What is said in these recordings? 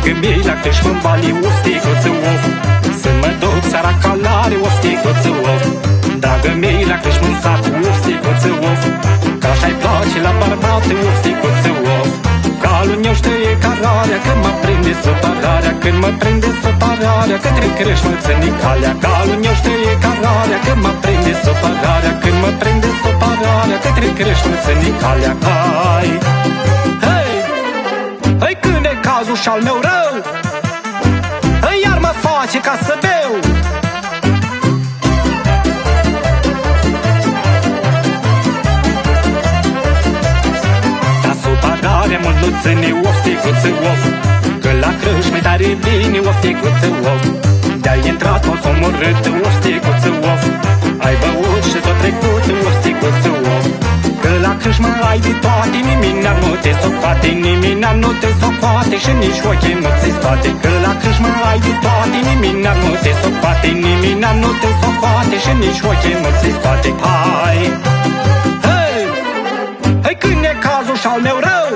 când mi la Crășmân Bali o sticuță of. Să mă duc seara calare o sticuță of. Dragă mei la Crășmân sat o sticuță of. Că așa-i place la barbate o sticuță of. Calul meu știe cararea când mă prinde supărarea, când mă prinde supărarea către Crășmân ține calea. Calul meu știe cararea când mă prinde supărarea, când mă prinde supărarea către Crășmân ține calea. Hai, hei, hei când e cazul și-al meu rău, hei iar mă face ca să beau. Mult nu ține o sticuță of, că la Crășmă tare bine o sticuță of. De-ai intrat o s-o omorât o sticuță of. Ai băut și tot trecut o sticuță of. Că la Crășmă ai de toate, nimic nu te socoate, nimic nu te socoate și nici ochii nu ți scoate. Că la Crășmă ai de toate, nimic nu te socoate, nimic nu te socoate și nici ochii nu ți scoate. Hai, hei, hei când e cazul și-al meu rău,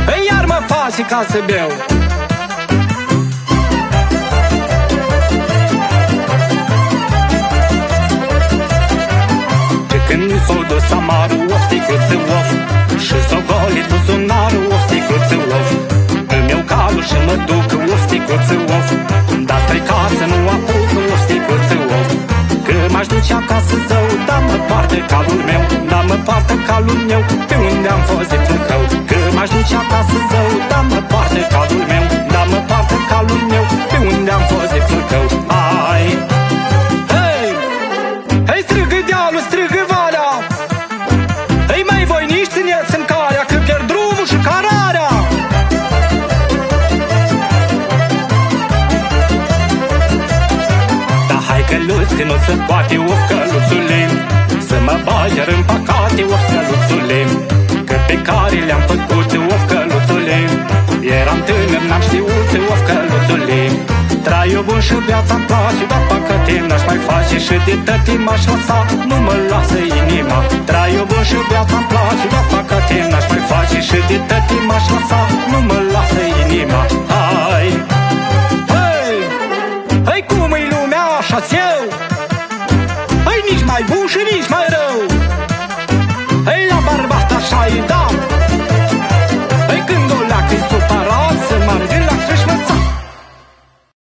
hei iar mă face ca să beau. Și când mi s-o dus amarul o sticuță of, și s-o golit buzunarul o sticuță of. Îmi iau calul și mă duc o sticuță of. Dar spre casă nu apuc o sticuță of. Că m-aș duce acasă zău, dar mă poartă calul meu, dar mă poartă calul meu pe unde am fost de Flucău. Că m-aș duce acasă zău, dar mă poartă calul meu, dar mă poartă calul meu pe unde am fost de Flucău. Hai, hei, hei strigă dealul, strigă valea, hei mai voinici țineți în calea, că pierd drumul și cararea. Da hai căluți că nu se poate of căluțule, să mă bagi în păcate of căluțule. Că pe care le-am făcut of căluțule, eram tânăr, n-am știut of căluțule. Traiul bun și viața-mi place, dar păcate n-aș mai face și de tătii m-aș lăsa, nu mă lasă inima. Traiul bun și viața-mi place, dar păcate n-aș mai face și de tătii m-aș lăsa, nu mă lasă inima.